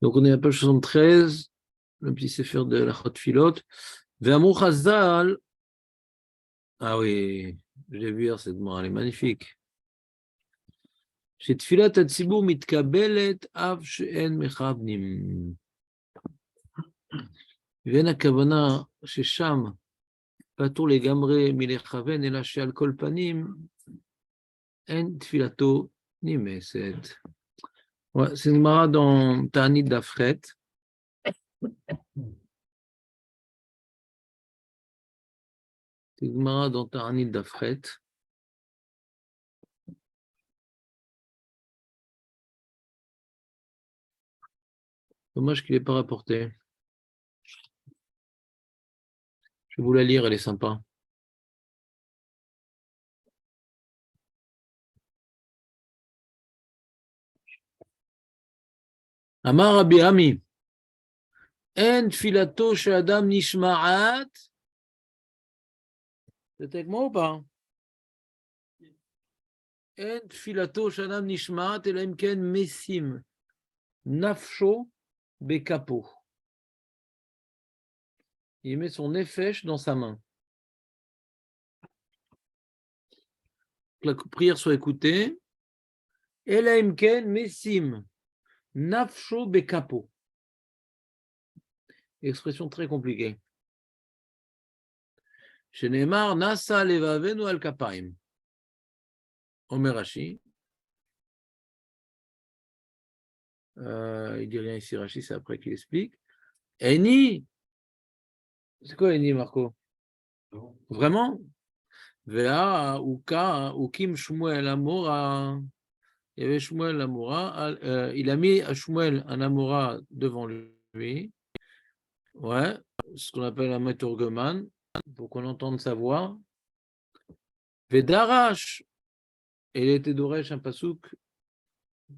Donc, on est à la page 73, le petit sefer de la Chot Filot. Ve'amou Chazal. Ah oui, je l'ai vu hier, cette mort, elle est magnifique. שתפילת הציבור מתקבלת אף שאין מכוונים. ואין הכוונה ששם פטור לגמרי מלכוון, אלא שעל כל פנים אין תפילתו נמסת. Ouais, c'est une Gemara dans Ta'anit d'Afret. C'est une Gemara dans Ta'anit d'Afret. Dommage qu'il n'ait pas rapporté. Je vais vous la lire, elle est sympa. Amar Rabbi Ami, En tfilato shel Adam nishma'at. C'est avec moi ou pas? En tfilato shel Adam nishma'at ela im ken mesim nafsho bekapo. Il met son nefesh dans sa main. Que la prière soit écoutée. Ela im ken mesim nafsho bekapo. Expression très compliquée. Shenemar nasa levavenu al kapaim. Omer Rashi. Il dit rien ici, Rashi, c'est après qu'il explique. Eni. C'est quoi Eni, Marco? Vraiment? Vea Uka Ukim Shmuel Amora. Il y avait Shmuel Amora. Il a mis à Shmuel un Amora devant lui. Ouais, ce qu'on appelle un meturgoman, pour qu'on entende sa voix. Vedarash. Et il était d'Oresh un pasouk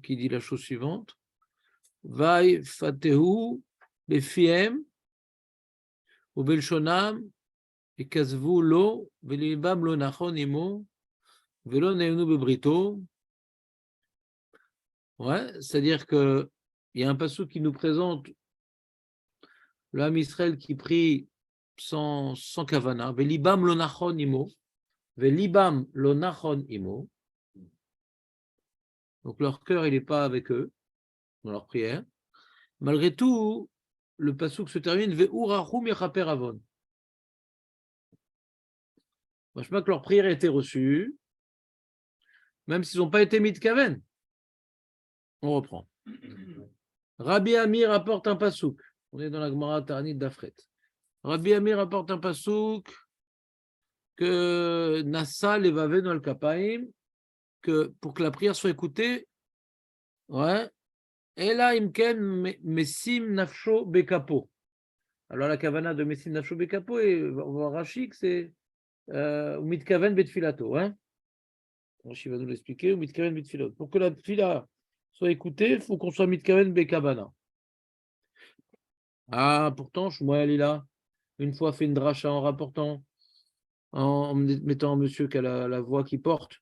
qui dit la chose suivante. Vai Fatehu Befiem ou Belshonam. Et kasvu lo, velibam lo nachon imo, velo neunu bebrito. Ouais, c'est-à-dire que il y a un passage qui nous présente l'âme Israël qui prie sans kavana. Velibam lo nachon imo, velibam lo nachon imo. Donc leur cœur, il n'est pas avec eux dans leur prière. Malgré tout, le passouk se termine ve'urachum yechaper avon. Je sais pas que leur prière a été reçue, même s'ils n'ont pas été mis de kaven. On reprend. Rabbi Ami rapporte un pasouk. On est dans la Gemara Ta'anit d'Afret. Rabbi Ami rapporte un pasouk que Nassa levavenu al kapaim, que pour que la prière soit écoutée, ouais, et là imken mesim nafsho bekapo. Alors la kavana de mesim nafsho bekapo, et on va Rashi que c'est mitkaven betfilato, hein. Rashi va nous l'expliquer, mitkaven betfilato. Pour que la fila soit écoutée, il faut qu'on soit mitkaven bekavana. Ah, pourtant, Shmuel, il a une fois fait une dracha en rapportant, en mettant un monsieur qui a la voix qui porte.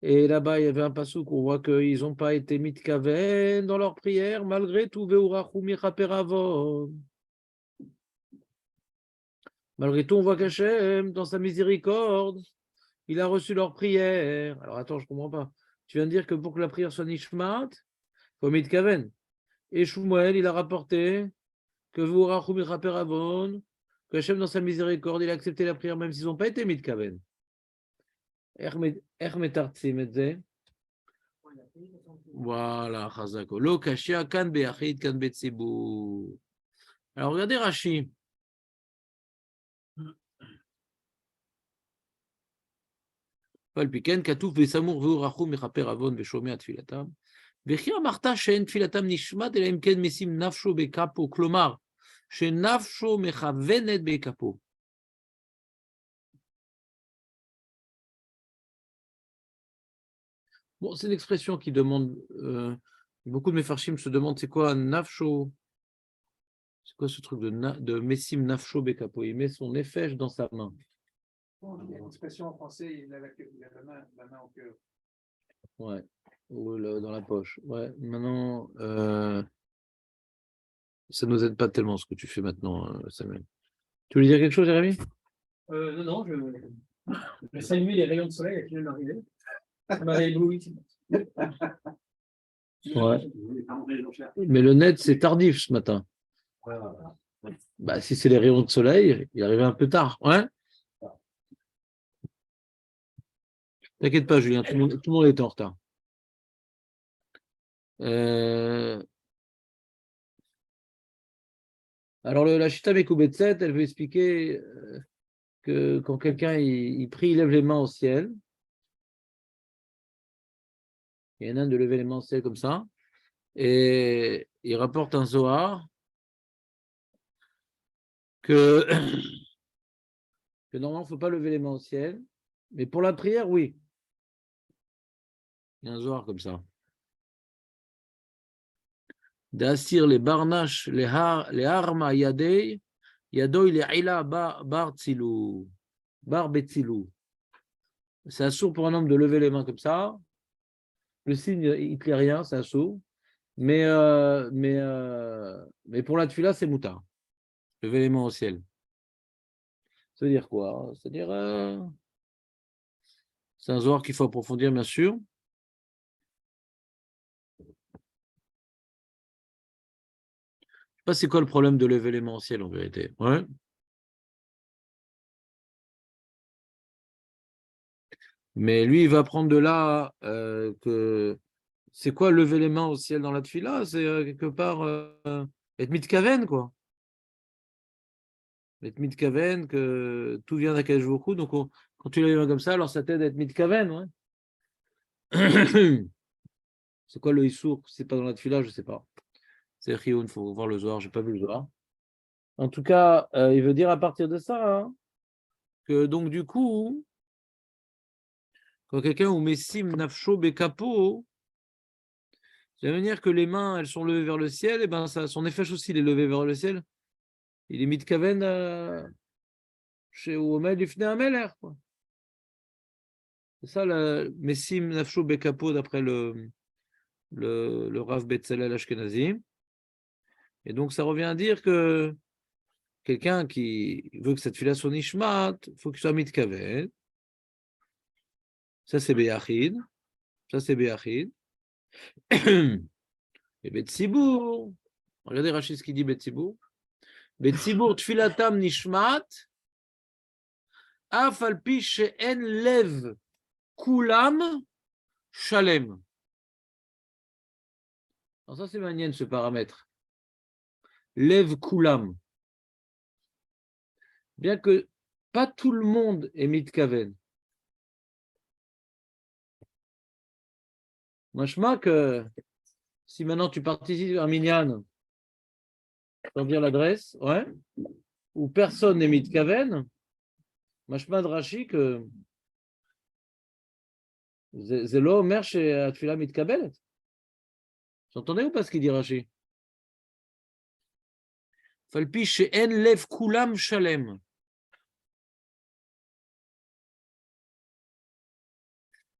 Et là-bas, il y avait un passouk, on voit qu'ils n'ont pas été mitkaven dans leur prière, malgré tout. Malgré tout, on voit qu'Hachem, dans sa miséricorde, il a reçu leur prière. Alors attends, je ne comprends pas. Tu viens de dire que pour que la prière soit nishmat, il faut mitkaven. Et Shmuel, il a rapporté que que Hachem, dans sa miséricorde, il a accepté la prière, même s'ils n'ont pas été mitkaven. Voilà, Chazako. Lo kashia kan beachid kan betzibur. Alors regardez Rashi. Palpiken katouf besamur veurachum mechaper avon veshomea tfilatam. וכי אמרת שאין תפילתם נשמעת אלא אם כן משים נפשו בכפו, כלומר, שנפשו מכוונת בכפו. Bon, c'est une expression qui demande, beaucoup de Mefarshim se demandent c'est quoi nafsho, c'est quoi ce truc de messim nafsho bekapo, il met son nefesh dans sa main. Bon, il y a une expression en français, il a la main au cœur. Ouais, ou dans la poche. Ouais, maintenant, ça nous aide pas tellement ce que tu fais maintenant, Samuel. Tu voulais dire quelque chose, Jérémy? Non, je saluais les rayons de soleil qui viennent d'arriver. Ça m'avait ébloui. Ouais. Mais le net, c'est tardif ce matin. Bah, si c'est les rayons de soleil, il arrivait un peu tard. Ouais. T'inquiète pas, Julien, tout le monde était en retard. Alors, la Chita Mekubetset, elle veut expliquer que quand quelqu'un il prie, il lève les mains au ciel. Il y en a un de lever les mains au ciel comme ça. Et il rapporte un Zohar que, que normalement, il ne faut pas lever les mains au ciel. Mais pour la prière, oui. Il y a un Zohar comme ça. D'assir les barnaches, les harma yadei, yadoy les ila bar tzilou, bar betzilou. C'est assourd pour un homme de lever les mains comme ça. Le signe hitlérien, c'est assourd. Mais pour la tefila, c'est moutard. Lever les mains au ciel. Ça veut dire quoi? C'est-à-dire, c'est un zohar qu'il faut approfondir, bien sûr. Je ne sais pas c'est quoi le problème de lever les mains au ciel, en vérité. Ouais. Mais lui, il va prendre de là que c'est quoi lever les mains au ciel dans la tefila? C'est quelque part être mitkaven, quoi. Être mitkaven, que tout vient d'Akadosh Baruch Hu. Donc, quand tu lèves les mains comme ça, alors ça t'aide à être mitkaven, ouais. C'est quoi le issour? C'est pas dans la tefila, je ne sais pas. C'est Chioun, il faut voir le Zohar, je n'ai pas vu le Zohar. En tout cas, il veut dire à partir de ça, hein, que donc du coup, quand quelqu'un ou messim nafsho bekapo, ça veut dire que les mains, elles sont levées vers le ciel, et ben ça, son effet aussi, il est levé vers le ciel. Il est mitkaven chez Omed Ifne Ameler, quoi. C'est ça, le messim nafsho bekapo, d'après le Rav Betzalel Ashkenazi. Et donc, ça revient à dire que quelqu'un qui veut que cette fila soit nishmat, il faut qu'il soit mitkaven. Ça, c'est Béachid. Ça, c'est Béachid. Et Betsibour. Regardez Rachid ce qu'il dit Betsibour. Betsibour tfilatam nishmat. Af al pi she'en lev kulam shalem. Alors ça, c'est magnifique ce paramètre. Lev kulam. Bien que pas tout le monde est mitkaven. Machma que si maintenant tu participes à un minyan, sans dire l'adresse, ouais, où personne n'est mitkaven, machma de Rashi que Zelo omer she'atfila mitkabelet. Vous entendez ou pas ce qu'il dit Rashi? Falpi she'en lev kulam shalem.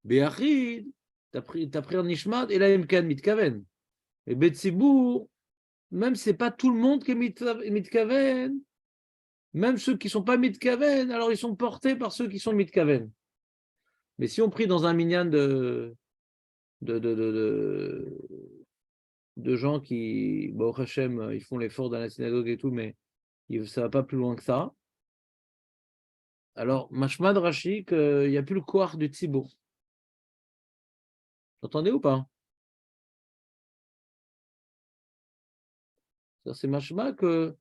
Be'achid, t'as pris un nishmat, et là, imkan mitkaven. Et Betsibour, même si c'est pas tout le monde qui est mitkaven, même ceux qui sont pas mitkaven, alors ils sont portés par ceux qui sont mitkaven. Mais si on prie dans un minyan de gens qui, bon, Hachem, ils font l'effort dans la synagogue et tout, mais ça va pas plus loin que ça. Alors, Mashmad Rashi, qu'il n'y a plus le koach du tzibour. Vous entendez ou pas? C'est machma que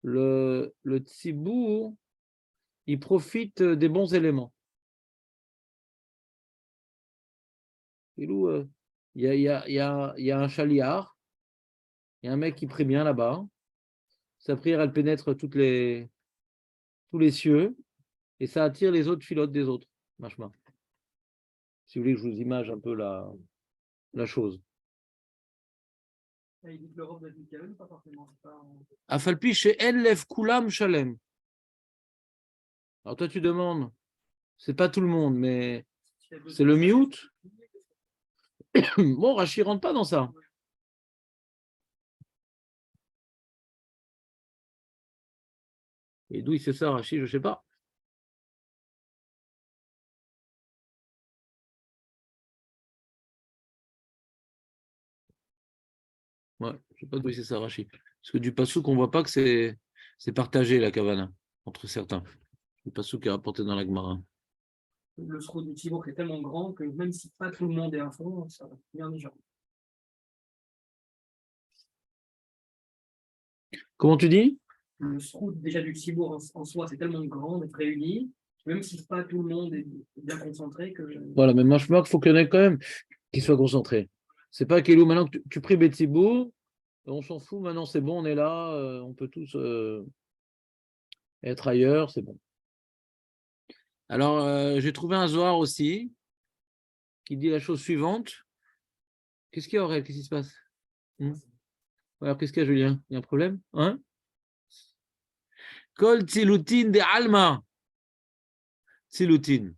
le tzibour, il profite des bons éléments. Il y a un chaliard, il y a un mec qui prie bien là-bas. Sa prière, elle pénètre tous les cieux et ça attire les autres filotes des autres. Machma. Si vous voulez que je vous image un peu la chose. Il dit que l'Europe d'être mitkaven, pas forcément. Afalpi chez Enlev Kulam Shalem. Alors toi, tu demandes, c'est pas tout le monde, mais c'est le miout. Bon, Rashi rentre pas dans ça. Et d'où il sait ça, Rachid, je ne sais pas. Ouais, je ne sais pas d'où il sait ça, Rachid. Parce que du passouk, on ne voit pas que c'est partagé, la kavana, entre certains. Le passouk est rapporté dans la Gemara. Le sroud du Tibour est tellement grand que même si pas tout le monde est à fond, ça va bien déjà. Comment tu dis? Le sroud déjà du Tibour en soi, c'est tellement grand d'être réuni, même si pas tout le monde est bien concentré que. Voilà, mais moi, je crois qu'il faut qu'il y en ait quand même qui soient concentrés. C'est pas Kelou, maintenant que tu pries Betsibou, on s'en fout, maintenant c'est bon, on est là, on peut tous être ailleurs, c'est bon. Alors, j'ai trouvé un Zohar aussi qui dit la chose suivante. Qu'est-ce qu'il y a, Aurèle? Qu'est-ce qui se passe? Alors, qu'est-ce qu'il y a, Julien? Il y a un problème? Hein? Kol Tzilutin de Alma. Tzilutin.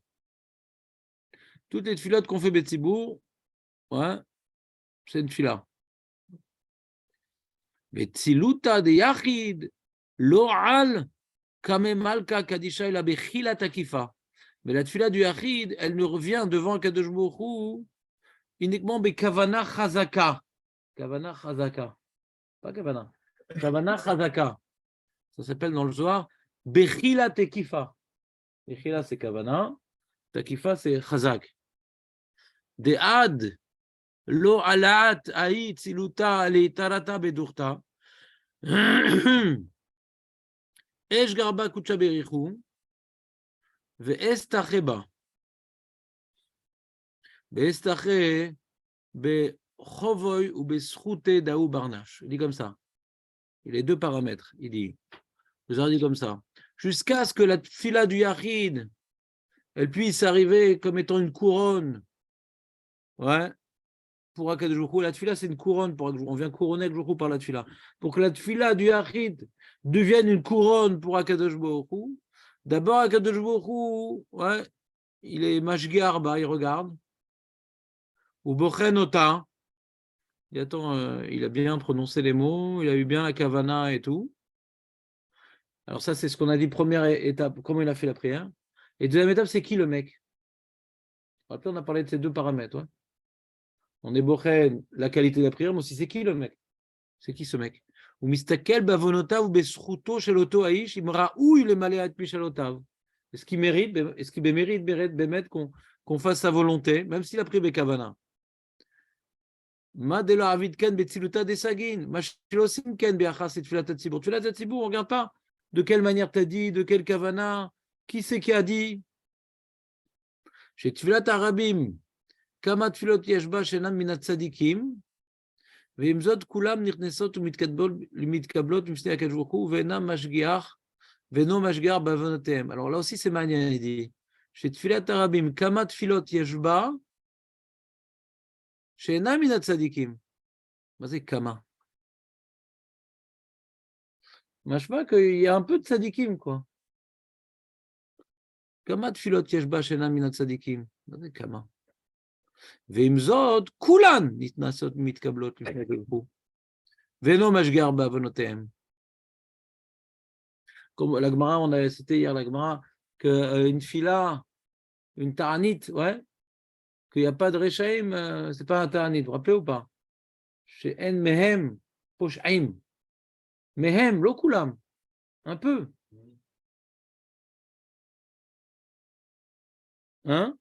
Toutes les tfilotes qu'on fait Betsibou, ouais, c'est une tfila. Mais Tziluta de Yachid, Lo'al, Kame Malka Kadisha ila Bechilat Akifa. Mais la tfila du Yachid, elle ne revient devant Kadosh Baruch Hu uniquement Bekavana Chazaka. Kavana Chazaka. Pas Kavana. Kavana Chazaka. Ça s'appelle dans le Zohar Bechilat Tekifa. Bechila, c'est Kavana. Takifa, c'est Chazak. De Ad, Lo Alat, Aït, Siluta, Leitarata, Bedurta. Esh Garba Kucha Berichu. Ve'estacheba. Ve'estache, Bechovoy ou Beschute Daou Barnash. Il dit comme ça. Il a deux paramètres. Il dit, vous avez dit comme ça. Jusqu'à ce que la fila du Yachid, elle puisse arriver comme étant une couronne. Ouais. Pour Akadosh Baruch Hu, la tfila, c'est une couronne. On vient couronner Akadosh Baruch Hu par la tfila. Pour que la tfila du Yachid devienne une couronne pour Akadosh Baruch Hu, d'abord Akadosh Baruch Hu, ouais, il est mashgar, bah, il regarde. Ou bochen ota, il attend, il a bien prononcé les mots, il a eu bien la kavana et tout. Alors ça, c'est ce qu'on a dit, première étape, comment il a fait la prière. Et deuxième étape, c'est qui le mec? Après, on a parlé de ces deux paramètres. Ouais. On est bochen, la qualité de la prière, mais aussi c'est qui le mec? C'est qui ce mec? Ou mistakel bavonotav besruto sheloto aish imra ou il est malé at pishalotav. Est-ce qu'il mérite, bémet qu'on fasse sa volonté, même s'il a pris Bekavana? Ma de la avid ken betziluta desagin, ma shilosim ken beachas et tfilat tzibur. Tfilat tzibur, on regarde pas de quelle manière t'as dit, de quelle Kavana, qui c'est qui a dit. Chez tfilat arabim, kama tfilot yeshba shenam minat tzadikim. ועם זאת כולם נכנסות ומתקבלות בפני הקדוש ברוך הוא ואינו משגיח בעוונותיהם. Alors là aussi c'est מעניין, il dit, שתפילת הרבים, כמה תפילות יש בה, שאינם מן הצדיקים. מה זה כמה? משמע qu'il y a un peu de tzadikim, quoi. כמה תפילות יש בה שאינם מן הצדיקים? מה זה כמה? ועם זאת, כולן נכנסות ומתקבלות לפני הקדוש ברוך הוא. ואינו משגיח בעוונותיהם. Comme la Gemara, on a cité hier la Gemara, qu'une fila, une ta'anit, ouais, qu'il n'y a pas de rechaim, c'est pas un ta'anit, vous vous rappelez ou pas? Chez En Mehem, Posh'aim. Mehem, l'okulam, un peu. Hein?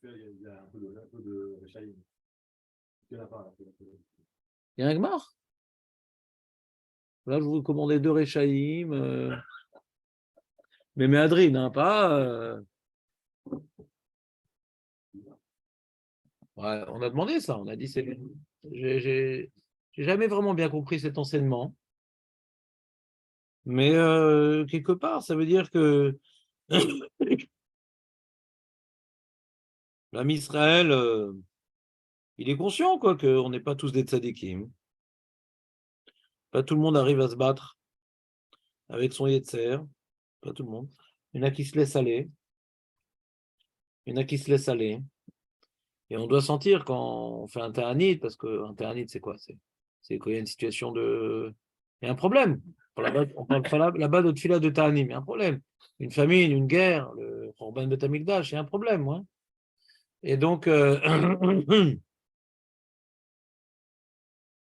Il y a un Gemar. Là, je vous commandais deux rechaim, mais Méadrine, hein, pas. Ouais, on a demandé ça, on a dit c'est. J'ai jamais vraiment bien compris cet enseignement. Mais quelque part, ça veut dire que l'ami Israël, il est conscient quoi, qu'on n'est pas tous des tzadikim. Pas tout le monde arrive à se battre avec son yetzer. Pas tout le monde. Il y en a qui se laissent aller. Il y en a qui se laissent aller. Et on doit sentir quand on fait un ta'anit, parce qu'un ta'anit, c'est quoi? C'est quand il y a une situation de. Il y a un problème. On parle pas là-bas de tefila de ta'anim, il y a un problème. Une famine, une guerre, le Khorban Bet Hamikdash, il y a un problème. Ouais. Et donc,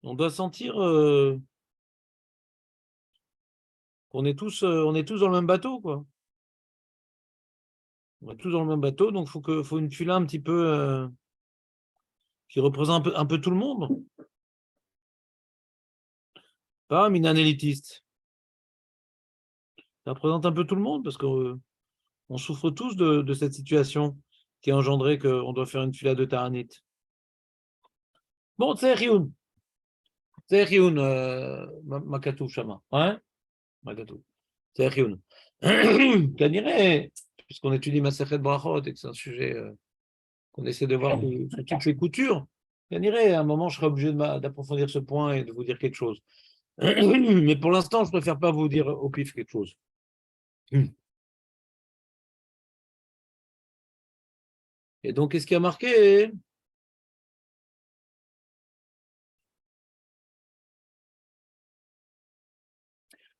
on doit sentir qu'on est on est tous dans le même bateau, quoi. On est tous dans le même bateau, donc faut une tefila un petit peu qui représente un peu tout le monde. Pas un élitiste. Ça représente un peu tout le monde parce qu'on souffre tous de cette situation qui a engendré qu'on doit faire une tefila de Ta'anit. Bon, Tserioun, Makatou Shama. Ouais? Makatou. Tserioun. Kanirait, puisqu'on étudie Masechet Brachot et que c'est un sujet qu'on essaie de voir sur toutes les coutures, Kanirait, à un moment, je serai obligé d'approfondir ce point et de vous dire quelque chose. Mais pour l'instant, je préfère pas vous dire au pif quelque chose. Et donc, qu'est-ce qui a marqué?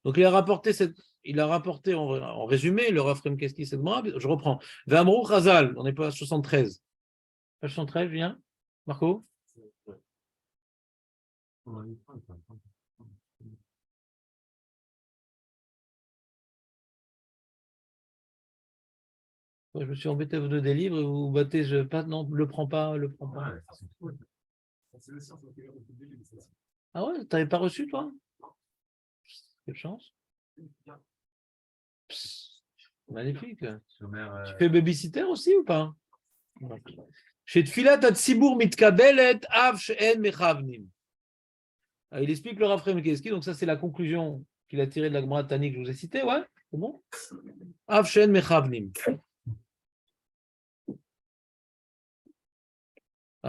Donc, il a rapporté en résumé le Rav Kremkeski Sedmara. Je reprends. Vamrou Chazal, on n'est pas à 73. Page 73, viens. Marco? Ouais, je me suis embêté à vous donner des livres et vous battez, non, le prends pas, le prends pas. Ah ouais, t'avais pas reçu, toi? Quelle chance. Psst, magnifique. Tu fais babysitter aussi ou pas? Chez Tfilat Tsibour Mitkabelet Av She'en Mechavnim. Il explique le Rav Kremkeski, donc ça c'est la conclusion qu'il a tirée de la Gemara Tani que je vous ai citée, ouais, c'est bon? Av She'en Mechavnim.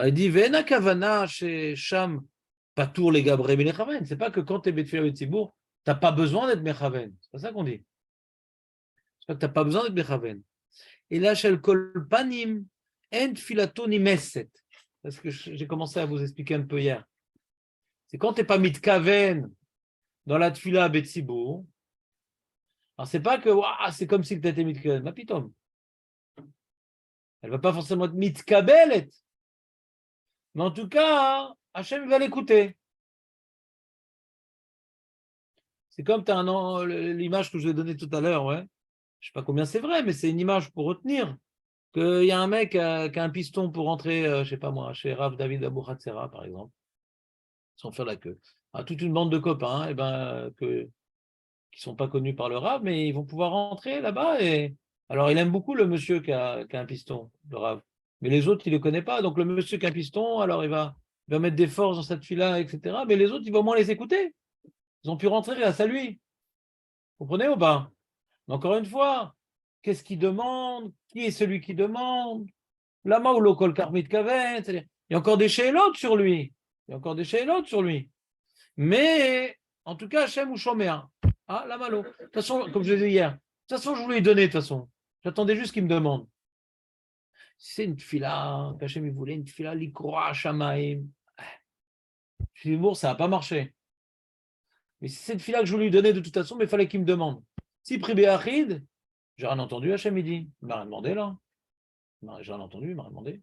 Il dit Ve'ena Kavana chez Sham Patour les Gabré Mechaven. C'est pas que quand tu es Betfilah Tsibour, tu n'as pas besoin d'être Mechaven. C'est pas ça qu'on dit. C'est pas que tu n'as pas besoin d'être Mechaven. Et là, chez le Kolpanim, En Filatoni Messet. C'est ce que j'ai commencé à vous expliquer un peu hier. C'est quand tu n'es pas mitkaven dans la tfila Betsibour. Alors, c'est pas que c'est comme si tu étais mitkaven. Ma pitom. Elle ne va pas forcément être mitkabelet. Mais en tout cas, Hachem va l'écouter. C'est comme tu as l'image que je vous ai donnée tout à l'heure. Ouais. Je ne sais pas combien c'est vrai, mais c'est une image pour retenir. Qu'il y a un mec qui a un piston pour rentrer, je ne sais pas moi, chez Rav David Abou Hatzera, par exemple, sans faire la queue. Toute une bande de copains qui ne sont pas connus par le Rav, mais ils vont pouvoir rentrer là-bas. Alors, il aime beaucoup le monsieur qui a un piston, le Rav. Mais les autres, il ne le connaît pas. Donc, le monsieur qui a un piston, alors il va mettre des forces dans cette file-là, etc. Mais les autres, il va au moins les écouter. Ils ont pu rentrer grâce à lui. Vous comprenez ou pas? Mais encore une fois, qu'est-ce qu'il demande? Qui est celui qui demande? Lama ou lokol karmit kaven, c'est-à-dire, il y a encore des shélotes sur lui. Il y a encore des shélotes sur lui. Mais, en tout cas, Hachem ou Shoméa. Ah, la malo. De toute façon, comme je l'ai dit hier, de toute façon, je voulais lui donner, de toute façon. J'attendais juste qu'il me demande. C'est une tfila, qu'Hachem il voulait, une tfila, l'ikroa shamaim. Je dis, bon, ça n'a pas marché. Mais c'est cette tfila que je voulais lui donner de toute façon, mais il fallait qu'il me demande. Si pribé achid, j'ai rien entendu, Hachem, il dit. Il m'a rien demandé, là. J'ai rien entendu, il m'a rien demandé.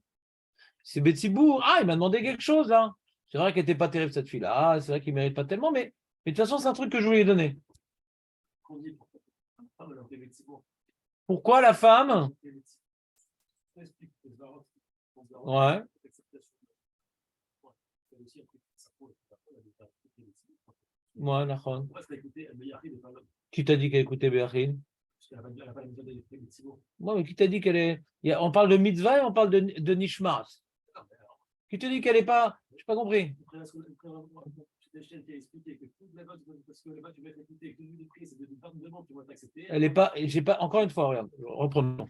C'est Betsibour. Ah, il m'a demandé quelque chose, là. C'est vrai qu'elle n'était pas terrible, cette fille-là. C'est vrai qu'il ne mérite pas tellement, mais de toute façon, c'est un truc que je voulais lui donner. Pourquoi la femme? Ouais. Ouais, d'accord. Qui t'a dit qu'elle écoutait Béachid? Ouais, mais qui t'a dit qu'elle est. On parle de mitzvah et on parle de nishmas. Qui te dit qu'elle n'est pas. Je n'ai pas compris. Elle n'est pas. J'ai pas. Encore une fois, regarde, reprenons.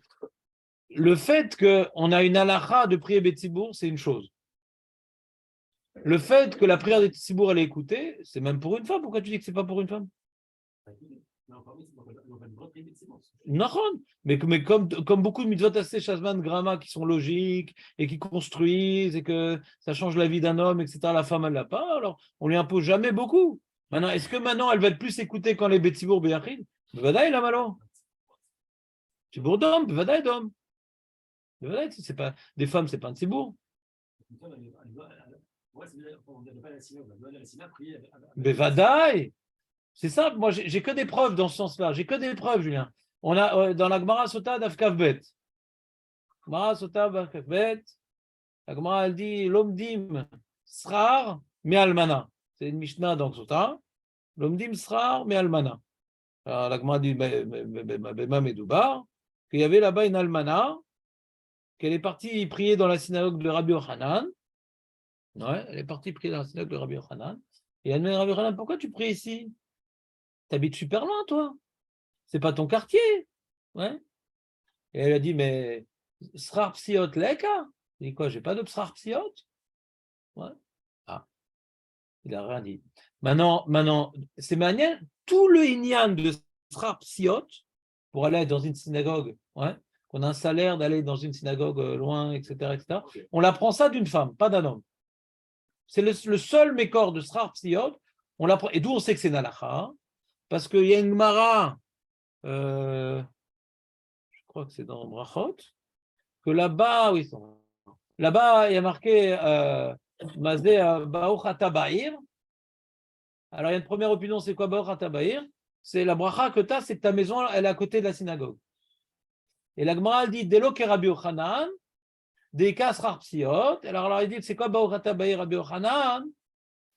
Le fait qu'on a une halakha de prier Betsibour, c'est une chose. Le fait que la prière de Betsibour, elle est écoutée, c'est même pour une femme. Pourquoi tu dis que ce n'est pas pour une femme? Nahon. Mais comme beaucoup de mitzvot assez Shazman Grama qui sont logiques et qui construisent et que ça change la vie d'un homme, etc., la femme, elle l'a pas, alors on lui impose jamais beaucoup. Maintenant, est-ce que maintenant elle va être plus écoutée quand les Betsibour Beyachid? Bevadaï, là, malo. Tzibour d'homme, Bevadaï d'homme. Bevadaï, c'est pas, des femmes, c'est pas un Tzibour. Bevadaï. C'est simple, moi j'ai que des preuves dans ce sens-là, j'ai que des preuves, Julien. On a dans la Gemara Sota d'Afkavbet. Gemara Sota d'Afkavbet, la Gemara elle dit Lomdim Srar me Almana. C'est une Mishnah dans Sota. Lomdim Srar me Almana. Alors la Gemara dit Bema Medoubar, qu'il y avait là-bas une Almana, qu'elle est partie prier dans la synagogue de Rabbi Yochanan. Ouais, elle est partie prier dans la synagogue de Rabbi Yochanan. Et elle dit Rabbi Yochanan, pourquoi tu pries ici? T'habites super loin, toi. C'est pas ton quartier. Ouais. Et elle a dit, mais Srar Psiot Leka? Il dit quoi, j'ai pas de Srar Psiot? Ouais. Ah, il a rien dit. Maintenant, c'est manière, tout le Inyan de Srar Psiot, pour aller dans une synagogue, ouais, qu'on a un salaire d'aller dans une synagogue loin, etc., on apprend ça d'une femme, pas d'un homme. C'est le seul mécor de Srar Psiot, on l'apprend. Et d'où on sait que c'est Nalacha? Parce qu'il y a une Gemara, je crois que c'est dans Brachot, que là-bas, oui, là-bas, il y a marqué Mazé Baruch Ata Ba'ir. Alors, il y a une première opinion, c'est quoi Baruch Ata Ba'ir? C'est la bracha que tu as, c'est que ta maison, elle est à côté de la synagogue. Et la Gemara, elle dit Delo ke Rabbi Yochanan, Deka Srar Psiot. Alors, il dit c'est quoi Baruch Ata Ba'ir Rabbi Yochanan?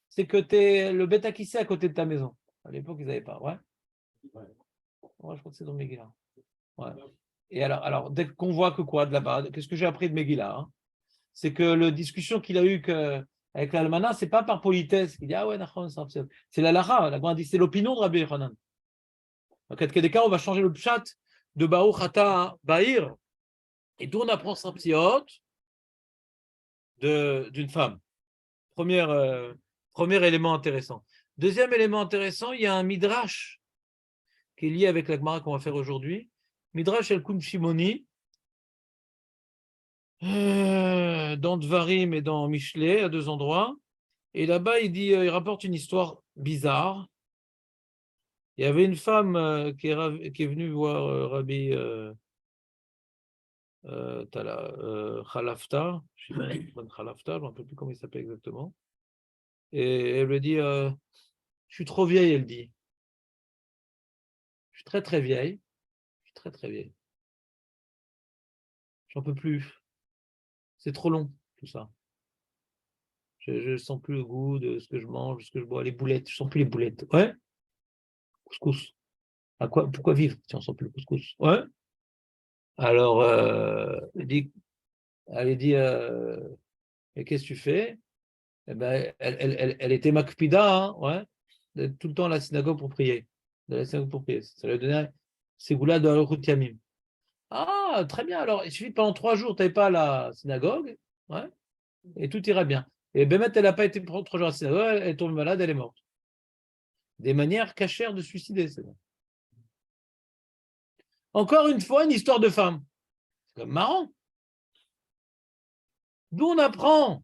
C'est que tu es le bêta qui c'est à côté de ta maison. À l'époque, ils n'avaient pas, ouais. Ouais, je crois que c'est dans Megillah. Ouais. Et alors, dès qu'on voit que quoi de là-bas, qu'est-ce que j'ai appris de Megillah, hein? C'est que la discussion qu'il a eue avec l'Almana, c'est pas par politesse qu'il dit ah ouais, c'est la Lara, la grande dit c'est l'opinion de Rabbi Yochanan. En cas des cas, on va changer le pshat de Baruch Ata Ba'ir, et d'où on apprend sa psiot d'une femme. Premier élément intéressant. Deuxième élément intéressant, il y a un midrash qui est lié avec la Gemara qu'on va faire aujourd'hui. Midrash El-Kum Shimoni, dans Dvarim et dans Mishlei, à deux endroits. Et là-bas, il rapporte une histoire bizarre. Il y avait une femme qui est venue voir Rabbi Khalafta, je ne sais pas, Khalafta, je ne me rappelle plus comment il s'appelle exactement. Et elle lui dit je suis trop vieille, elle dit. Je suis très très vieille. Je suis très très vieille. J'en peux plus. C'est trop long, tout ça. Je ne sens plus le goût de ce que je mange, de ce que je bois. Les boulettes, je ne sens plus les boulettes. Ouais. Couscous. Pourquoi vivre si on ne sent plus le couscous? Ouais. Alors, elle dit, et qu'est-ce que tu fais? Eh ben, elle était makpida, hein, ouais, tout le temps à la synagogue pour prier. De la synagogue pour prier. Ça lui donnait ses goulas de Aruchut Yamim. Ah, très bien. Alors, il suffit pendant 3 jours, tu n'es pas à la synagogue, ouais, et tout ira bien. Et Bémet, elle n'a pas été pendant 3 jours à la synagogue, elle tombe malade, elle est morte. Des manières cachères de suicider, c'est bon. Encore une fois, une histoire de femme. C'est comme marrant. D'où on apprend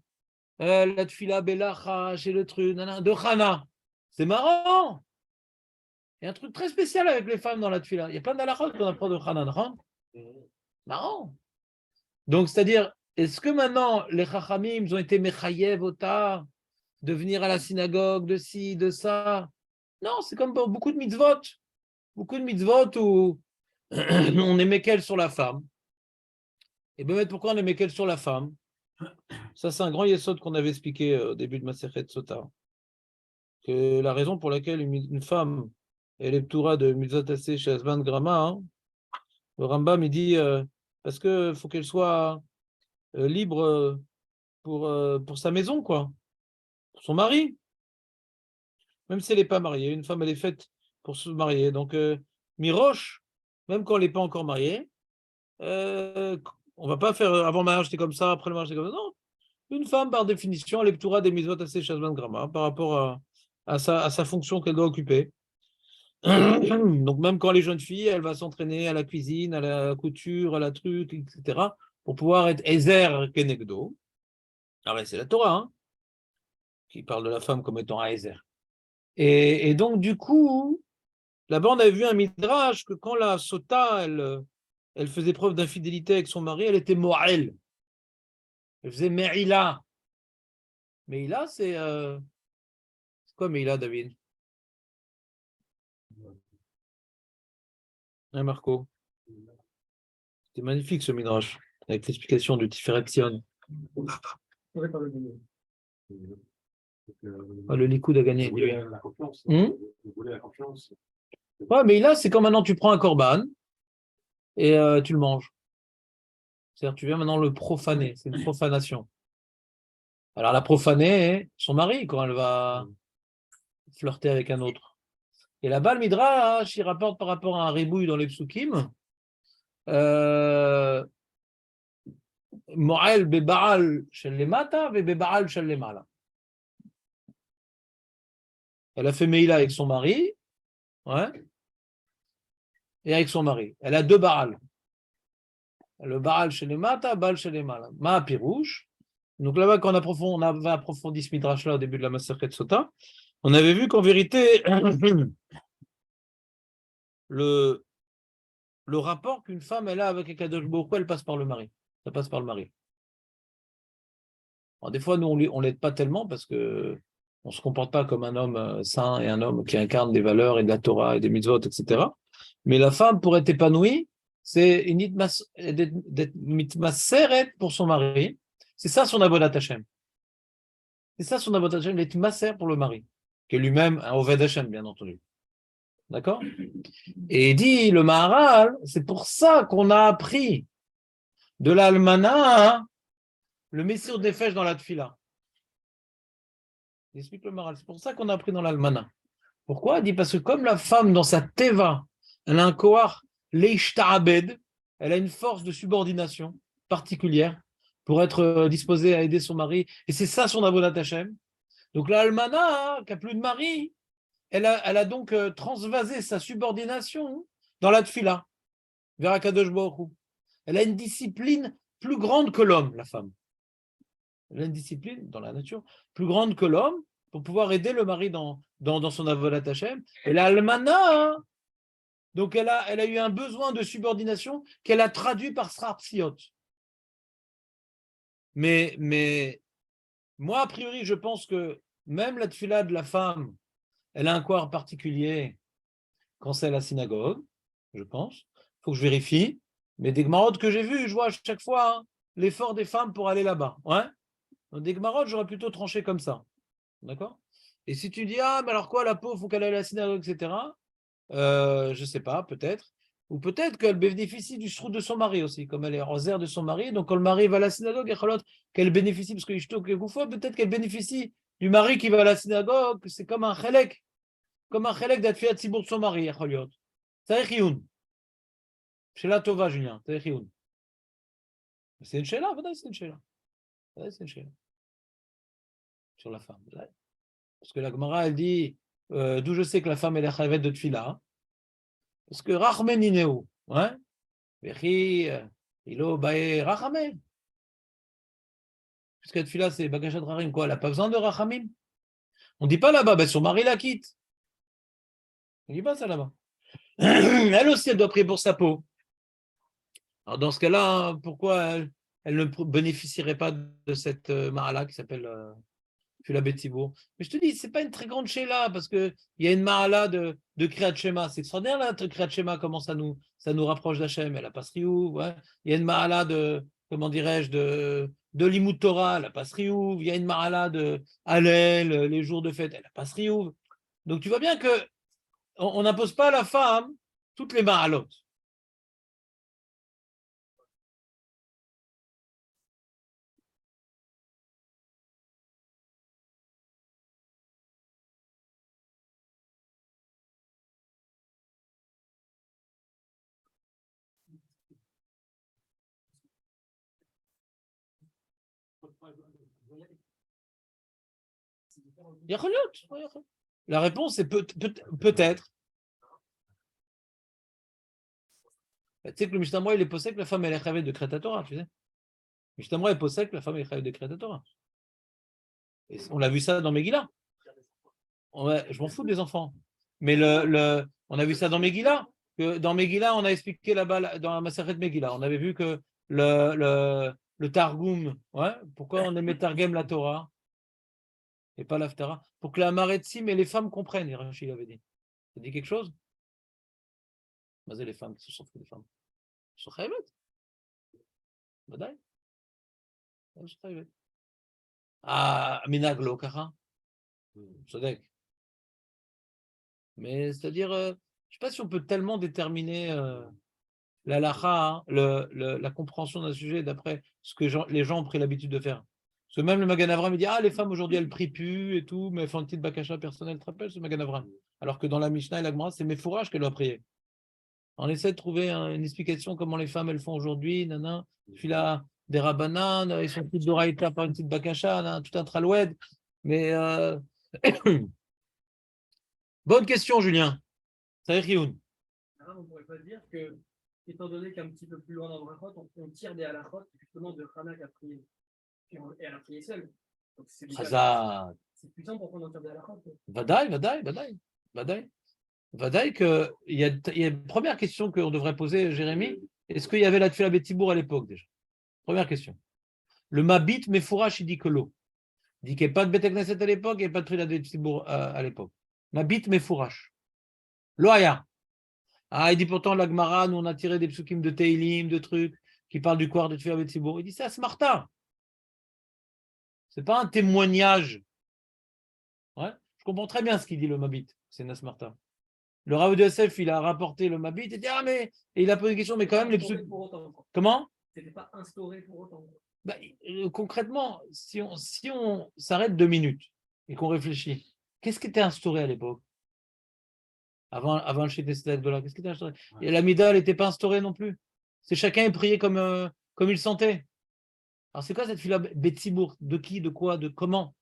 la tfila belacha chez le truc de Chana. C'est marrant. Il y a un truc très spécial avec les femmes dans la tfila. Il y a plein d'alachot qu'on apprend de Chana. Marrant. Donc, c'est-à-dire, est-ce que maintenant, les chachamim ont été mechayev otar de venir à la synagogue, de ci, de ça? Non, c'est comme pour beaucoup de mitzvot. Beaucoup de mitzvot où on est mekel sur la femme. Et bien, pourquoi on est mekel sur la femme? Ça, c'est un grand yesod qu'on avait expliqué au début de Masechet Sota. Que la raison pour laquelle une femme, elle est ptoura de mitzvot assez chez Asban Grama, hein, le Rambam, il dit parce qu'il faut qu'elle soit libre pour sa maison, quoi, pour son mari. Même si elle n'est pas mariée, une femme, elle est faite pour se marier. Donc, Miroche, même quand elle n'est pas encore mariée, on ne va pas faire avant le mariage, c'est comme ça, après le mariage, c'est comme ça. Non. Une femme, par définition, elle est ptoura des mitzvot assez chazman grama par rapport à sa fonction qu'elle doit occuper. Donc, même quand les jeunes filles, elle va s'entraîner à la cuisine, à la couture, à la truc, etc., pour pouvoir être Ezer Kenegdo. Ah ouais, c'est la Torah, hein, qui parle de la femme comme étant Ezer. Et donc, du coup, là-bas, on avait vu un midrash que quand la Sota, elle faisait preuve d'infidélité avec son mari, elle était Mo'el. Elle faisait Me'ila. Me'ila, c'est quoi Me'ila, David? Hein, Marco? C'était magnifique ce midrash, avec l'explication du Tiferet Sion. Ouais, par le milieu. Ah, le Likoud a gagné. La confiance. Vous voulez la confiance. Ouais, mais là, c'est quand maintenant tu prends un korban et tu le manges. C'est-à-dire, tu viens maintenant le profaner. C'est une profanation. Alors, la profaner, son mari, quand elle va flirter avec un autre. Et là-bas, le Midrash, il rapporte par rapport à un ribouille dans les psukim, Mo'el bebaal shel lemata ve bebaal shel lemala. Elle a fait Meïla avec son mari, ouais, et avec son mari. Elle a deux Baal. Le Baal shel lemata, Baal shel lemala. Ma pirouche. Donc là-bas, quand on avait approfondi ce Midrash-là au début de la Masechet Sota, on avait vu qu'en vérité, le rapport qu'une femme elle a avec Akadosh Baruch Hu, elle passe par le mari. Ça passe par le mari. Alors, des fois, nous, on l'aide pas tellement parce que on se comporte pas comme un homme saint et un homme qui incarne des valeurs et de la Torah et des mitzvot, etc. Mais la femme, pour être épanouie, c'est d'être mitmaseret pour son mari. C'est ça son avodat Hashem. C'est ça son avodat Hashem, d'être masser pour le mari, qui est lui-même un Oved Hashem, bien entendu. D'accord? Et il dit, le Maharal, c'est pour ça qu'on a appris de l'Almana, hein, le Messire des Fèches dans la Tfila. Il explique le Maharal, c'est pour ça qu'on a appris dans l'Almana. Pourquoi? Il dit, parce que comme la femme, dans sa Teva, elle a un Kohar Leishtarabed, elle a une force de subordination particulière pour être disposée à aider son mari, et c'est ça son avodat Hashem. Donc l'Almana, hein, qui n'a plus de mari, elle a donc transvasé sa subordination dans la tfila, vers Akadosh Baruch Hu. Elle a une discipline plus grande que l'homme, la femme. Elle a une discipline dans la nature plus grande que l'homme pour pouvoir aider le mari dans son avodat Hashem. Et l'almana, donc elle a eu un besoin de subordination qu'elle a traduit par Srar Psiot. Mais moi, a priori, je pense que même la tfila de la femme, elle a un corps particulier quand c'est à la synagogue, je pense. Il faut que je vérifie. Mais des Gmarot que j'ai vus, je vois à chaque fois hein, l'effort des femmes pour aller là-bas. Ouais. Donc des Gmarot, j'aurais plutôt tranché comme ça. D'accord? Et si tu dis, ah, mais alors quoi, la pauvre, il faut qu'elle aille à la synagogue, etc. Je ne sais pas, peut-être. Ou peut-être qu'elle bénéficie du srout de son mari aussi, comme elle est rosaire de son mari. Donc quand le mari va à la synagogue, qu'elle bénéficie, parce que peut-être qu'elle bénéficie du mari qui va à la synagogue, c'est comme un chelek d'Atfiat Tzibour de son mari, c'est Chioun. Chez la Tova, Julien, c'est Chioun. C'est une chéla, c'est une chéla. C'est une chéla. Sur la femme. Parce que la Gemara, elle dit, d'où je sais que la femme est la chavet de Tfila, parce que Rachmenineu, hein, Vechi, Ilo, Bae, Rachamé. Puisque Tfila, c'est Bagachat Rahim, quoi, elle n'a pas besoin de Rachamim. On ne dit pas là-bas, ben son mari la quitte. On ne dit pas ça là-bas. Elle aussi, elle doit prier pour sa peau. Alors dans ce cas-là, pourquoi elle ne bénéficierait pas de cette Mahala qui s'appelle Fila Betibour? Mais je te dis, ce n'est pas une très grande Sheila parce qu'il y a une Mahala de Kriyat Shema. C'est extraordinaire là, Kriyat Shema, comment ça nous rapproche d'Hachem. Elle a Pasriou, ouais. Il y a une Mahala de, comment dirais-je, de Limut Torah, elle a Pasriou. Il y a une Mahala de Hallel, les jours de fête, elle a Pasriou. Donc tu vois bien que on n'impose pas à la femme toutes les Mahalot. La réponse est peut-être. Tu sais que le Mishnah Moura, il est possède que la femme, elle est chavée de Kreta Torah, tu sais. Le Mishnah Moura est possède que la femme, elle est chavée de Kreta Torah. Et on l'a vu ça dans Megillah. Ouais, je m'en fous des enfants. Mais on a vu ça dans Megillah. Que dans Megillah, on a expliqué là-bas, dans la Maseret Megillah, on avait vu que le Targum, ouais, pourquoi on aimait Targum la Torah et pas l'Aftara? Pour que la Maretzim et les femmes comprennent, et Rachid avait dit. Ça dit quelque chose? Mais les femmes, qui se sont fait des femmes. Elles sont chayavet. Badaï. Elles sont chayavet. Ah, Minag lo kara. Sodek. Mais c'est-à-dire, je ne sais pas si on peut tellement déterminer l'halakha, hein, la compréhension d'un sujet d'après ce que les gens ont pris l'habitude de faire. Parce que même le Magan Avram, il dit, ah, les femmes aujourd'hui, elles prient plus et tout, mais elles font une petite bakasha personnelle, tu te rappelles ce Magan Avram? Alors que dans la Mishnah et la Gemara, c'est Mefourash qu'elle doit prier. On essaie de trouver une explication comment les femmes, elles font aujourd'hui, nana, puis là, des rabbanan, ils sont toutes d'oraïta par une petite bakasha, tout un traloued. Mais bonne question, Julien. Ça y est, On ne pourrait pas dire que, étant donné qu'un petit peu plus loin dans le Brachot, on tire des halachot justement de Hanak à prier. Et elle a prié seule. Donc c'est puissant pour qu'on en tire des halachot. Vadaï. Vadaï, il y a une première question qu'on devrait poser, Jérémy. Est-ce qu'il y avait la Tfila Betibour à l'époque déjà? Première question. Le Mabit Mefourash, il dit que l'eau. Il dit qu'il n'y a pas de Beth Knesset à l'époque et pas de Tfila Betibour à l'époque. Mabit Mefourash. Loaya. Ah, il dit pourtant, la Gemara, nous on a tiré des psukim de Teilim, de trucs qui parlent du corps de Tfila Betibour. Il dit c'est Asmarta. C'est pas un témoignage. Ouais. Je comprends très bien ce qu'il dit le Mabit. C'est Nasmarta. Le Rav de Yosef, il a rapporté le Mabit et dit ah mais et il a posé une question mais quand même les psukim. Comment? C'était pas instauré pour autant. Bah, concrètement, si on s'arrête 2 minutes et qu'on réfléchit, qu'est-ce qui était instauré à l'époque? Avant le Shitestet de là, qu'est-ce qui était instauré? Et l'Amida, elle n'était pas instaurée non plus. C'est chacun est prié comme il le sentait. Alors c'est quoi cette fila Betsibour? De qui? De quoi? De comment?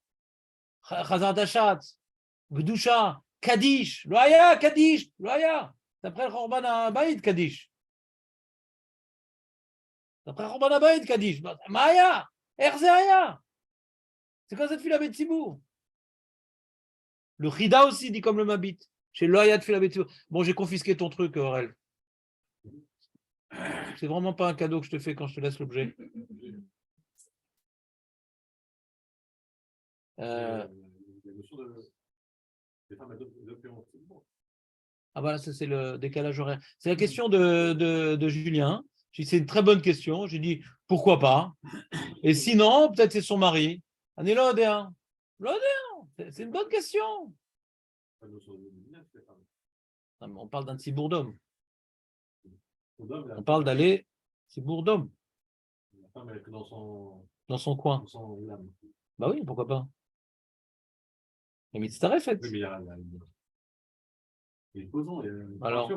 Chazar Dachat, Gdusha, Kaddish, Loaya, Kaddish, Loaya. D'après le Korban Abaïd, Kaddish. D'après le Korban Abaïd, Kaddish. Maya, Erzéaya. C'est quoi cette fila Betsibour? Le Rida aussi dit comme le Mabit. Chez Loaya de fila Betsibour. Bon, j'ai confisqué ton truc, Aurel. C'est vraiment pas un cadeau que je te fais quand je te laisse l'objet. Ah voilà, ça c'est le décalage horaire. C'est la question de Julien. C'est une très bonne question. J'ai dit pourquoi pas. Et sinon, peut-être c'est son mari. C'est une bonne question. On parle d'un Tzibour d'homme. On parle d'aller Tzibour d'homme. Dans son coin. Bah oui, pourquoi pas. Mais Mitzaref, fait. Oui, mais alors.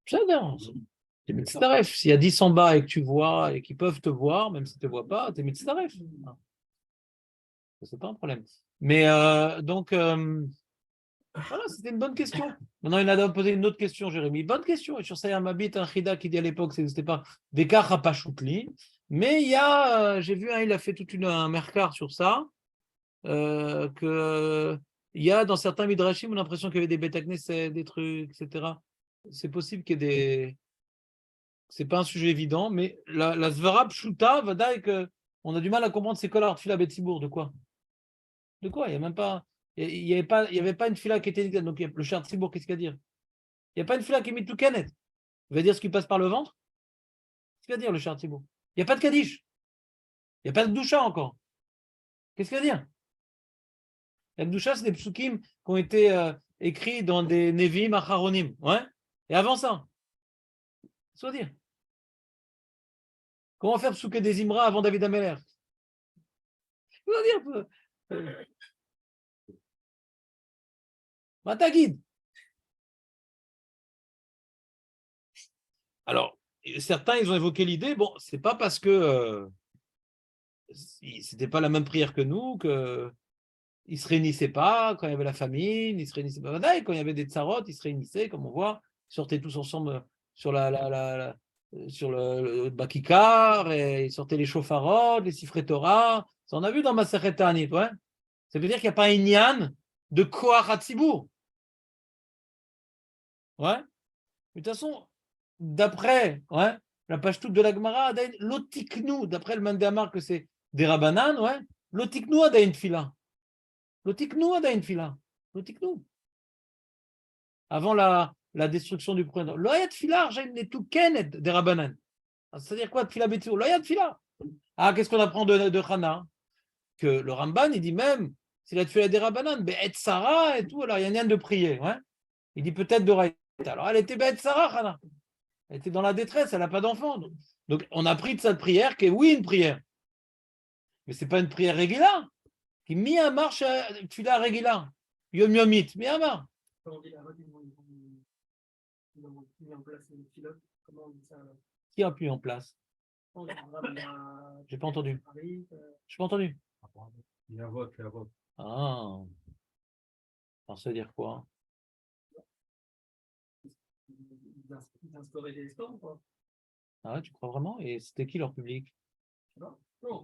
J'adore. T'es Mitzaref. S'il y a 10 en bas et que tu vois et qu'ils peuvent te voir, même si tu ne te vois pas, t'es Mitzaref. C'est pas un problème. Mais donc, voilà, c'était une bonne question. Maintenant, il a posé une autre question, Jérémy. Bonne question. Et sur ça, il y a un Mabit, un Chida qui dit à l'époque, ça n'existait pas, des cas Rapachoutli. Mais il y a, j'ai vu, il a fait tout un mercar sur ça, que il y a dans certains Midrashim, on a l'impression qu'il y avait des Beth Knesset, des trucs, etc. C'est possible qu'il y ait des. C'est pas un sujet évident, mais la Zvara Pshuta, Vadaï, on a du mal à comprendre c'est quoi la Tfila Betsibour, de quoi? De quoi? Il n'y a même pas. Il n'y avait pas une fila qui était. Donc, le Shar Tzibour, qu'est-ce qu'il y a à dire? Il n'y a pas une fila qui est mise tout canet. Il va dire ce qui passe par le ventre? Qu'est-ce qu'il va dire, le Shar Tzibour? Il n'y a pas de Kaddish. Il n'y a pas de Doucha encore. Qu'est-ce qu'il va dire? La Doucha, c'est des psukim qui ont été écrits dans des Nevim Acharonim. Ouais? Et avant ça, soit dire. Comment faire psuké des Imra avant David Ameller? Soit dire. Ta guide. Alors, certains, ils ont évoqué l'idée, bon, c'est pas parce que c'était pas la même prière que nous, qu'ils se réunissaient pas quand il y avait la famine, ils se réunissaient pas, quand il y avait des tsarotes, ils se réunissaient, comme on voit, ils sortaient tous ensemble sur sur le Bakikar, et ils sortaient les chauffarod, les sifrei Torah. Ça, on a vu dans Masechet Ta'anit, ouais. Ça veut dire qu'il n'y a pas un inyan de Koach HaTzibour. Ouais. De toute façon, d'après la page toute de la Gemara, l'otiknu, d'après le Mandamar que c'est des Rabanan, ouais, l'otiknu a une fila. L'otiknu a une fila. L'otiknu. Avant la destruction du printemps. L'oyat fila, j'ai une tout kenet des Rabanan. C'est-à-dire quoi, fila betzou? L'oyat fila. Ah, qu'est-ce qu'on apprend de Hana? Que le Ramban, il dit même, c'est la fila des Rabanan, et Sarah et tout, alors il y a rien de prier. Ouais. Il dit peut-être de Raïta. Alors elle était bête, Sarah, Hana. Elle était dans la détresse, elle n'a pas d'enfant. Donc, on a pris de cette prière qui est, oui, une prière. Mais ce n'est pas une prière régulière. Qui mis en marche, tu l'as régulière. Yom Yomit, mis en marche. Qui a mis en place? J'ai pas entendu. J'ai pas entendu. Il y a un vote, il y a un vote. Ah. Alors, ça veut dire quoi? Ils instauraient des stands, quoi. Ah ouais, tu crois vraiment? Et c'était qui leur public? Non.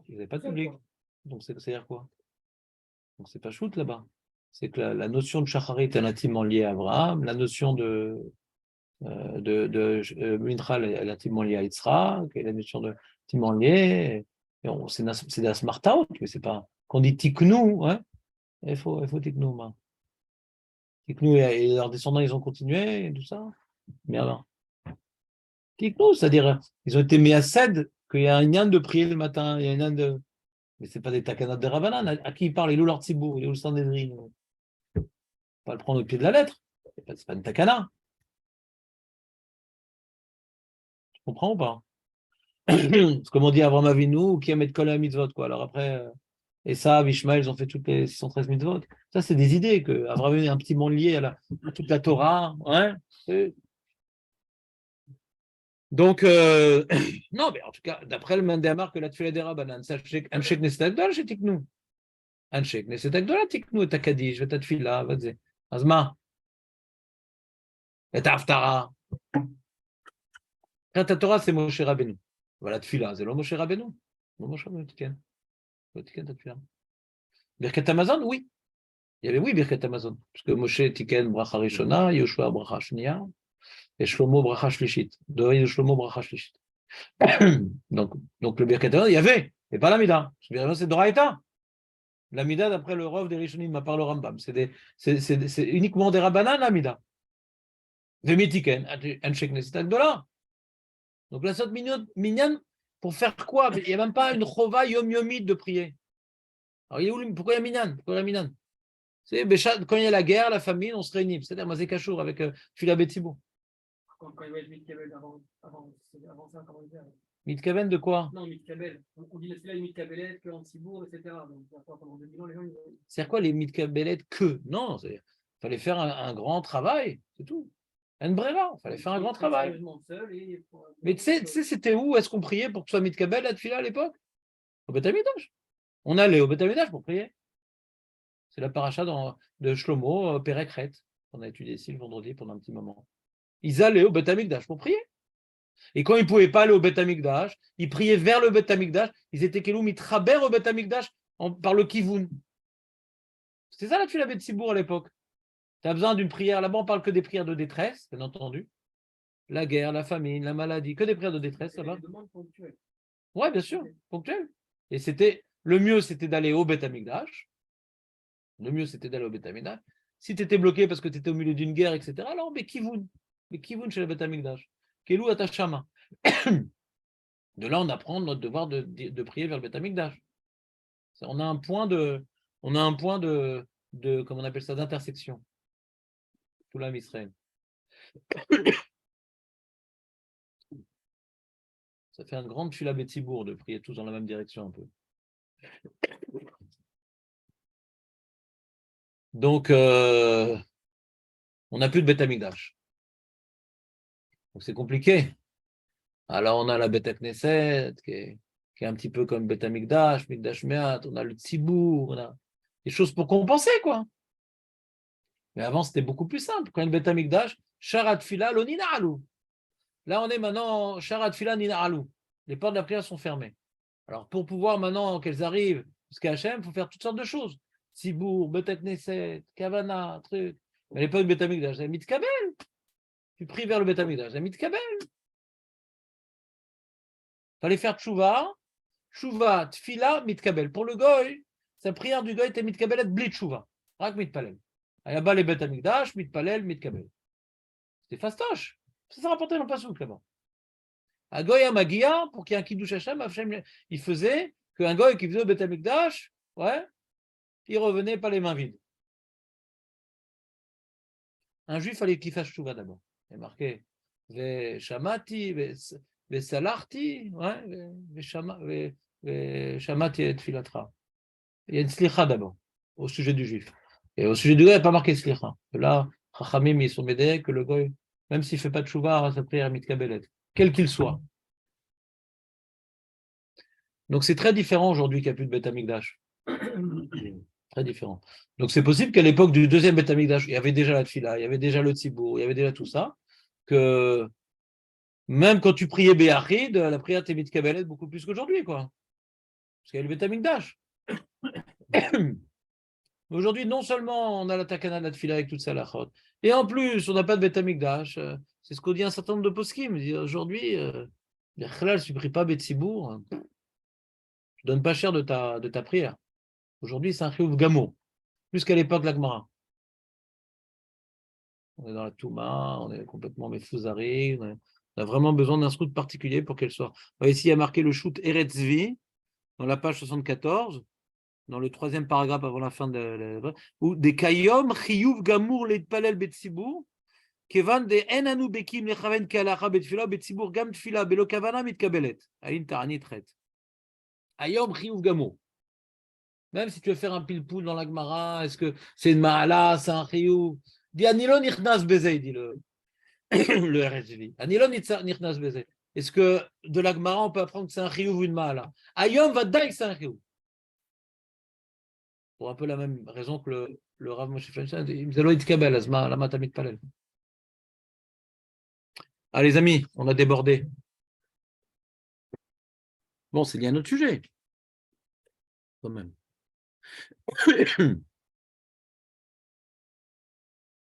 Ils n'avaient pas de public. Donc, c'est-à-dire quoi? Donc, c'est pas shoot là-bas. C'est que la notion de Shacharit est intimement liée à Abraham, la notion de Mincha est intimement liée à Yitzhak, et la notion de intimement liée, c'est des smartaut, mais c'est pas. Quand on dit Tiknou, ouais, il faut Tiknou. Tiknou et leurs descendants, ils ont continué, et tout ça. Mais alors, Tiknou, c'est-à-dire, ils ont été mis à cède qu'il y a un yan de prier le matin, il y a un yan de. Mais ce n'est pas des takanat de Rabbanan. À qui il parle? Il est où leur tzibour? Il est où le Sanhedrin? Pas le prendre au pied de la lettre. C'est pas une takana. Tu comprends ou pas? C'est comme on dit Avraham Avinu, qui aime kol mitzvot, quoi. Alors après, Esav, Ishmael, ils ont fait toutes les 613 mitzvot. Ça, c'est des idées que Avraham est intimement lié à toute la Torah. Ouais. Donc, non, mais en tout cas, d'après le Mandamar que la Tfila des Rabbanan, sachez qu'Amshek Neset Agdol, j'ai tiknou. Amshek Neset Agdol, tiknou, et ta Kaddish, et ta Tfila, vas-y. Azma. Et ta Haftara. Quand ta Torah, c'est Moshe Rabbeinu. Voilà, Tfila, c'est le Moshe Rabbeinu. Non, Moshe Rabbeinu, Tiken. Tiken, ta Tfila. Birkat Amazon, oui. Il y avait, oui, Birkat Amazon. Parce que Moshe, Tiken, Bracha Rishona, Yoshua, Bracha Shnia, et Shlomo, Bracha Shlishit. De Shlomo, Bracha Shlishit. donc le Birkat Amazon, il y avait, et pas l'Amida. C'est Doraïta. L'Amida, d'après le Rov des Rishonim, à part le Rambam, c'est uniquement des Rabbanan, l'Amida. Vemitiken, Anshek Neset Agdola. Donc la sorte minyan, pour faire quoi? Il n'y a même pas une chova yom-yomite de prier. Alors pourquoi il y a minyan? Pourquoi il y a minyan? C'est quand il y a la guerre, la famine, on se réunit. C'est-à-dire Mazé Kachour avec Fila Betsibo. Quand il y a Mitkabel avant ça, comment il dit? Mitkaben de quoi? Non, Mitkabel. On dit là, Mitkabelet, que Antibourg, etc. Donc pendant 2000 ans, les gens. C'est quoi les Mitkabelet que? Non, il fallait faire un grand travail, c'est tout. Il fallait faire un grand travail. Mais tu sais, c'était où? Est-ce qu'on priait pour que ce soit Mitkabel, la Tfila à l'époque? Au Beth Amikdash. On allait au Beth Amikdash pour prier. C'est la paracha de Shlomo, Pérekret. On a étudié ici le vendredi pendant un petit moment. Ils allaient au Beth Amikdash pour prier. Et quand ils ne pouvaient pas aller au Beth Amikdash, ils priaient vers le Beth Amikdash. Ils étaient kelou mitraber au Beth Amikdash par le Kivun. C'était ça la Tfila Betsibour à l'époque. Tu as besoin d'une prière. Là-bas, on ne parle que des prières de détresse, bien entendu. La guerre, la famine, la maladie, que des prières de détresse là-bas. Oui, bien sûr, ponctuelles. Et le mieux, c'était d'aller au Beth Amikdash. Le mieux, c'était d'aller au Beth Amikdash. Si tu étais bloqué parce que tu étais au milieu d'une guerre, etc., alors, mais Kivun chez le Beth Amikdash. Kelou Atashama. De là, on apprend notre devoir de prier vers le Beth Amikdash. On a un point de comment on appelle ça, d'intersection. Tout l'âme Israël. Ça fait un grand Tfila Betsibour de prier tous dans la même direction un peu. Donc, on n'a plus de Beth Amikdash. Donc, c'est compliqué. Alors, on a la Beth Knesset, qui est un petit peu comme Beth Amikdash, Mikdash Meat, on a le Tzibour, on a des choses pour compenser, quoi. Mais avant, c'était beaucoup plus simple. Quand il y a le Beth Amikdash, Sharat Fila, lo nina'alu. Là, on est maintenant Sharat Fila, nina'alu. Les portes de la prière sont fermées. Alors, pour pouvoir maintenant qu'elles arrivent jusqu'à Hachem, il faut faire toutes sortes de choses. Sibour, Beta Knesset, Kavana, truc. Mais à l'époque, Beta Mikdash, c'est Mitkabel. Tu pries vers le Beta Mikdash, c'est Mitkabel. Il fallait faire Tchouva, Tfila, Mitkabel. Pour le Goy, sa prière du Goy était Mitkabel et Blit Tchouva. Rak Mitpalel. Là-bas, les Beta Mikdash, Mitpalel, Mitkabel. C'était fastoche. Ça rapportait dans le Passouk là-bas. À Goy à Magia, pour qu'il y ait un Kiddush Hashem, il faisait qu'un Goy qui faisait le Beta Mikdash, ouais, il revenait pas les mains vides. Un juif, fallait qu'il fasse Tchouva d'abord. Il est marqué Ve Shamati, Ve Salarti, Ve Shamati et Tfilatra. Il y a une slicha d'abord, au sujet du juif. Et au sujet du goy, il n'y a pas marqué slicha. Là, Chachamim, ils sont médés que le goy, même s'il ne fait pas de Tchouva, sa prière est mitkabelet, quel qu'il soit. Donc c'est très différent aujourd'hui qu'il n'y a plus de Beth Amikdash. Très différent. Donc c'est possible qu'à l'époque du deuxième Beth Amikdash, il y avait déjà la Tfila, il y avait déjà le Tzibour, il y avait déjà tout ça, que même quand tu priais Béachid, la prière était mitkabelet beaucoup plus qu'aujourd'hui, quoi. Parce qu'il y a le Beth Amikdash. Aujourd'hui, non seulement on a la Takana de la Tfila avec toute sa lachot, et en plus, on n'a pas de Beth Amikdash. C'est ce qu'on dit un certain nombre de poskim. Aujourd'hui, je ne prie pas Betsibour. Tu ne donnes pas cher de ta prière. Aujourd'hui, c'est un chiyuv gamo, plus qu'à l'époque de l'Agmara. On est dans la Touma, on est complètement méfouzari, on a vraiment besoin d'un srout particulier pour qu'elle soit. Ici, il y a marqué le shoot Eretzvi, dans la page 74, dans le troisième paragraphe avant la fin de où des kayom chiyuv gamour leitpalel betzibur kevan de enanu bekim lechaven kalacha betfila betzibur gam tfila belo kavana mitkabelet ayin ta'anit ret ayom chiyuv gamour. Même si tu veux faire un pile-poule dans la Gemara, est-ce que c'est une mahala, c'est un chiyuv? Dit anilon nichnas bezei, dit le RSV. Anilon nichnas bezei. Est-ce que de la Gemara on peut apprendre que c'est un chiyuv ou une mahala? Ayom va dire que c'est un chiyuv. Pour un peu la même raison que le Rav Moshe Feinstein, ah les amis, on a débordé. Bon, c'est lié à notre sujet. Quand même.